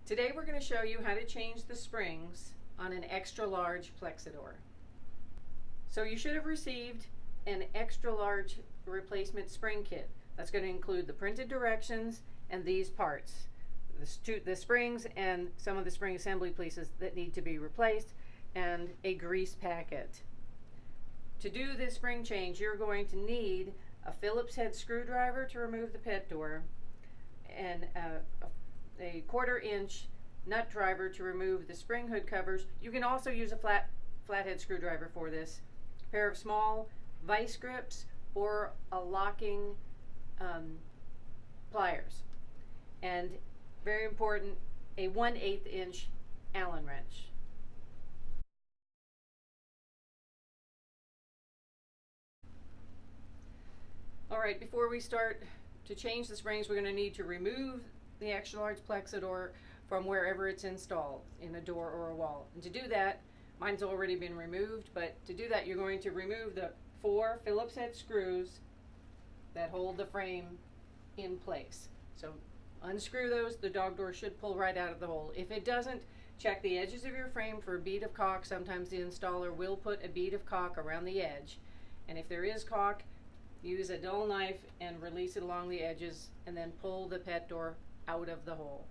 Today we're going to show you how to change the springs on an extra large PlexiDor. So you should have received an extra large replacement spring kit. That's going to include the printed directions and these parts. The springs and some of the spring assembly pieces that need to be replaced, and a grease packet. To do this spring change, you're going to need a Phillips head screwdriver to remove the pet door, and a 1/4-inch nut driver to remove the spring hood covers. You can also use a flathead screwdriver for this. A pair of small vice grips or a locking pliers. And very important, a 1/8 inch Allen wrench. All right, before we start to change the springs, we're going to need to remove the extra large PlexiDor from wherever it's installed, in a door or a wall. And to do that, mine's already been removed, but to do that you're going to remove the 4 Phillips head screws that hold the frame in place. So unscrew those. The dog door should pull right out of the hole. If it doesn't, check the edges of your frame for a bead of caulk. Sometimes the installer will put a bead of caulk around the edge, and if there is caulk, use a dull knife and release it along the edges, and then pull the pet door out of the hole.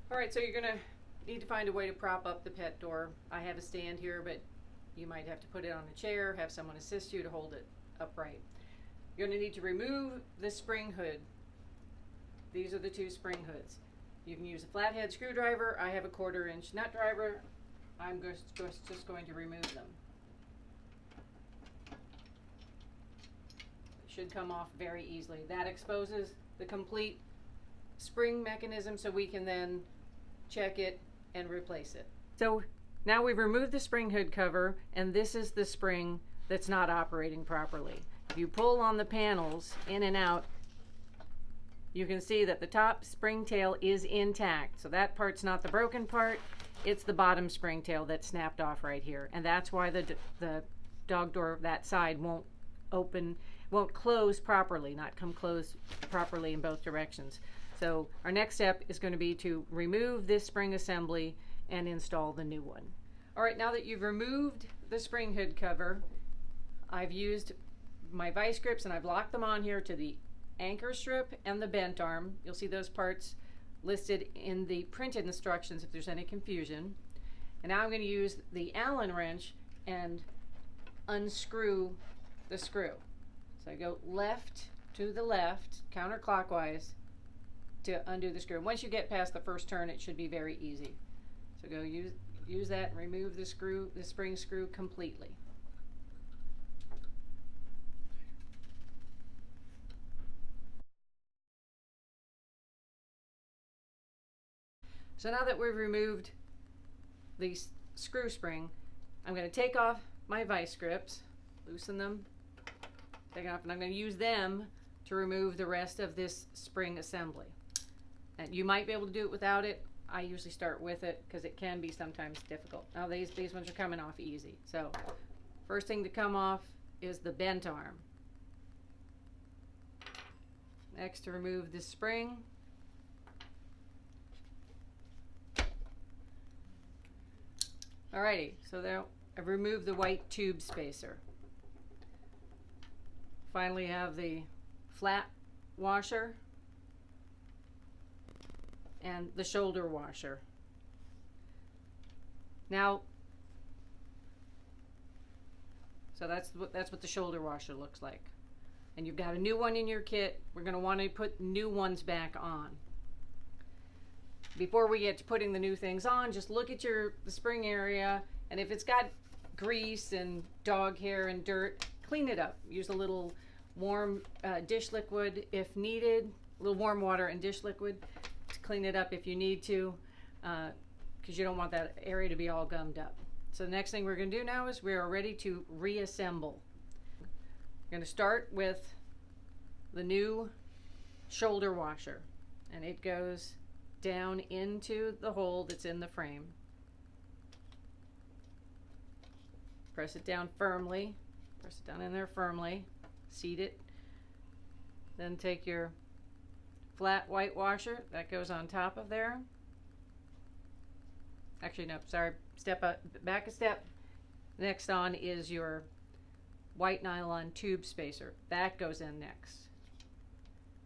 Alright, so you're going to need to find a way to prop up the pet door. I have a stand here, but you might have to put it on a chair, have someone assist you to hold it upright. You're going to need to remove the spring hood. These are the 2 spring hoods. You can use a flathead screwdriver. I have a 1/4-inch nut driver. I'm just going to remove them. Should come off very easily. That exposes the complete spring mechanism, so we can then check it and replace it. So now we've removed the spring hood cover, and this is the spring that's not operating properly. If you pull on the panels in and out, you can see that the top spring tail is intact. So that part's not the broken part, it's the bottom spring tail that snapped off right here, and that's why the dog door that side won't close properly, not come closed properly in both directions. So our next step is going to be to remove this spring assembly and install the new one. All right, now that you've removed the spring hood cover, I've used my vice grips and I've locked them on here to the anchor strip and the bent arm. You'll see those parts listed in the printed instructions if there's any confusion. And now I'm going to use the Allen wrench and unscrew the screw. So I go left to the left, counterclockwise, to undo the screw. Once you get past the first turn, it should be very easy. So go use that and remove the spring screw completely. So now that we've removed the screw spring, I'm going to take off my vice grips, loosen them, take it off, and I'm going to use them to remove the rest of this spring assembly. And you might be able to do it without it. I usually start with it because it can be sometimes difficult. Now these ones are coming off easy. So first thing to come off is the bent arm. Next, to remove the spring. Alrighty, so there I've removed the white tube spacer. Finally have the flat washer and the shoulder washer. Now, so that's what the shoulder washer looks like. And you've got a new one in your kit. We're going to want to put new ones back on. Before we get to putting the new things on, just look at the spring area, and if it's got grease and dog hair and dirt, clean it up. Use a little warm dish liquid if needed, a little warm water and dish liquid to clean it up if you need to, because you don't want that area to be all gummed up. So the next thing we're going to do now is we are ready to reassemble. We're going to start with the new shoulder washer, and it goes down into the hole that's in the frame. Press it down firmly, press it down in there firmly, seat it, then take your flat white washer that goes on top of there, actually no, sorry, step up, back a step. Next on is your white nylon tube spacer. That goes in next.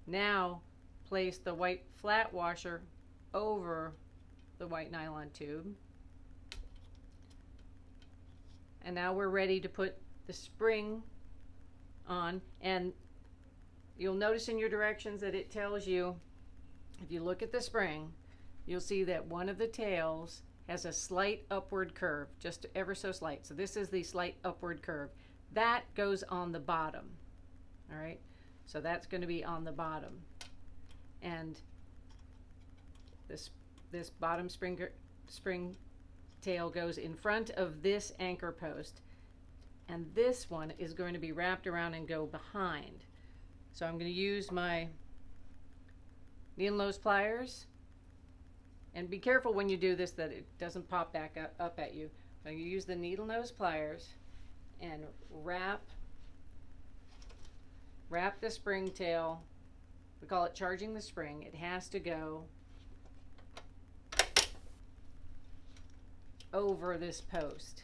Now place the white flat washer over the white nylon tube. And now we're ready to put the spring on, and you'll notice in your directions that it tells you, if you look at the spring, you'll see that one of the tails has a slight upward curve, just ever so slight. So this is the slight upward curve. That goes on the bottom. All right, so that's going to be on the bottom. And this bottom spring tail goes in front of this anchor post, and this one is going to be wrapped around and go behind. So I'm going to use my needle nose pliers, and be careful when you do this that it doesn't pop back up at you. So you use the needle nose pliers and wrap the spring tail. We call it charging the spring. It has to go over this post.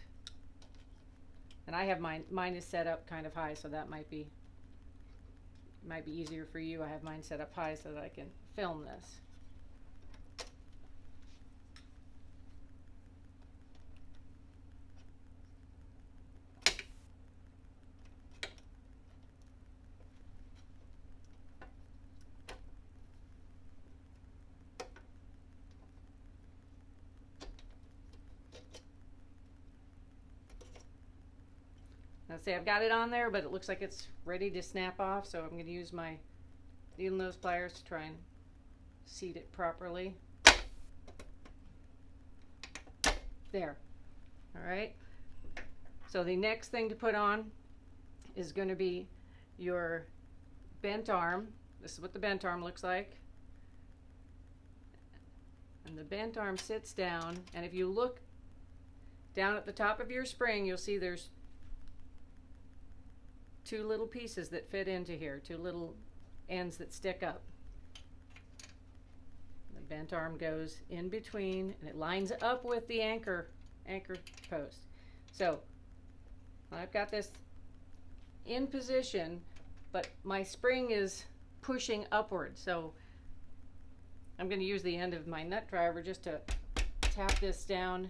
And I have mine is set up kind of high, so that might be easier for you. I have mine set up high so that I can film this. Now see, I've got it on there, but it looks like it's ready to snap off, so I'm going to use my needle nose pliers to try and seat it properly. There. All right. So the next thing to put on is going to be your bent arm. This is what the bent arm looks like. And the bent arm sits down, and if you look down at the top of your spring, you'll see there's two little pieces that fit into here, two little ends that stick up. The bent arm goes in between, and it lines up with the anchor post. So I've got this in position, but my spring is pushing upward. So I'm going to use the end of my nut driver just to tap this down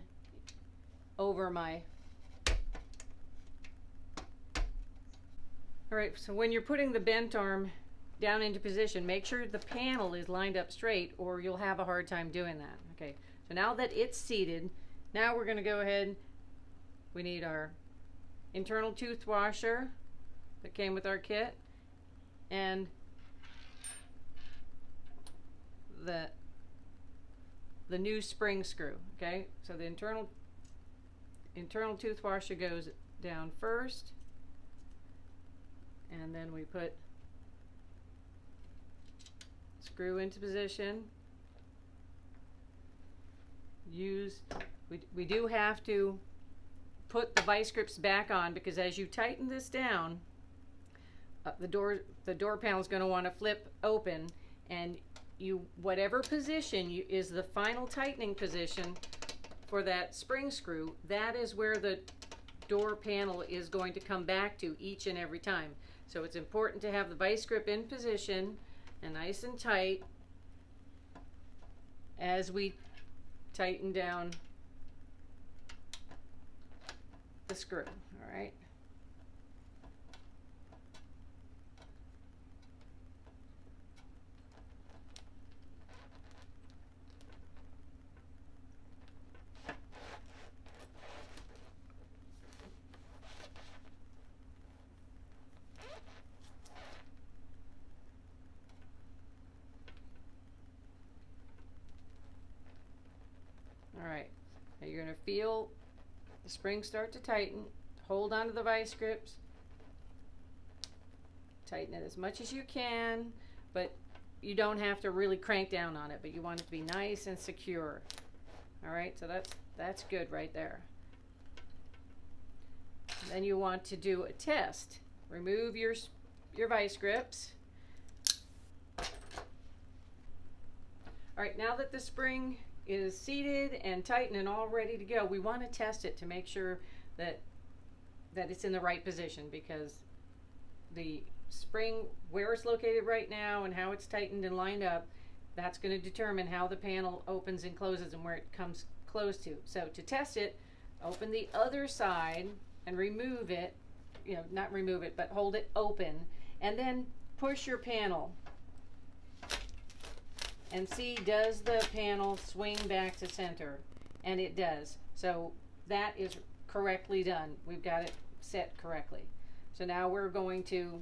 over my. All right, so when you're putting the bent arm down into position, make sure the panel is lined up straight, or you'll have a hard time doing that. Okay, so now that it's seated, now we're going to go ahead. We need our internal tooth washer that came with our kit, and the new spring screw. Okay, so the internal tooth washer goes down first, and then we put screw into position. We do have to put the vice grips back on, because as you tighten this down, the door panel is going to want to flip open, and whatever position is the final tightening position for that spring screw, that is where the door panel is going to come back to each and every time. So it's important to have the vice grip in position and nice and tight as we tighten down the screw. All right. Alright, now you're going to feel the spring start to tighten. Hold on to the vice grips. Tighten it as much as you can, but you don't have to really crank down on it, but you want it to be nice and secure. Alright, so that's good right there. And then you want to do a test. Remove your vice grips. Alright, now that the spring is seated and tightened and all ready to go. We want to test it to make sure that it's in the right position, because the spring, where it's located right now and how it's tightened and lined up, that's going to determine how the panel opens and closes and where it comes close to. So to test it, open the other side and remove it, not remove it, but hold it open, and then push your panel and see, does the panel swing back to center? And it does. So that is correctly done. We've got it set correctly. So now we're going to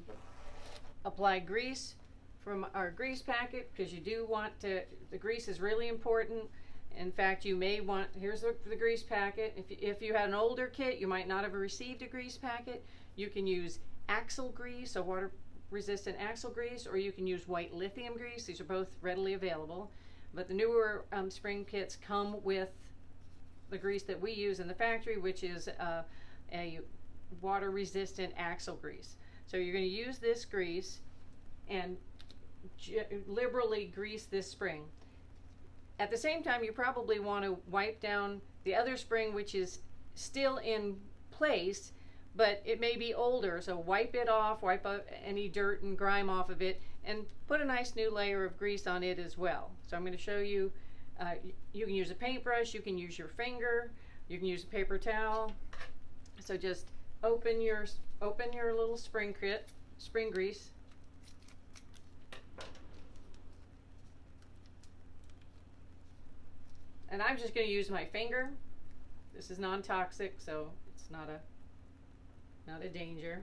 apply grease from our grease packet, because you do want to, the grease is really important. In fact, you may want, here's the grease packet. If you had an older kit, you might not have received a grease packet. You can use axle grease, a water resistant axle grease, or you can use white lithium grease. These are both readily available. But the newer spring kits come with the grease that we use in the factory, which is a water resistant axle grease. So you're going to use this grease and liberally grease this spring. At the same time, you probably want to wipe down the other spring, which is still in place, but it may be older. So wipe it off, wipe any dirt and grime off of it, and put a nice new layer of grease on it as well. So I'm going to show you, you can use a paintbrush, you can use your finger, you can use a paper towel. So just open your little spring grease. And I'm just going to use my finger. This is non-toxic, so it's not a danger.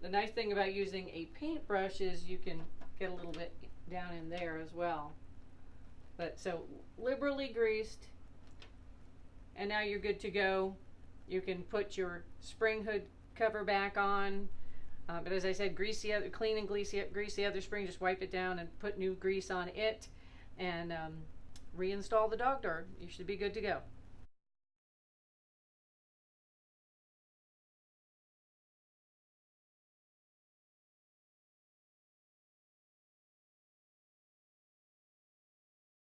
The nice thing about using a paintbrush is you can get a little bit down in there as well. But so liberally greased, and now you're good to go. You can put your spring hood cover back on, but as I said, clean and grease the other spring. Just wipe it down and put new grease on it, and reinstall the dog door. You should be good to go.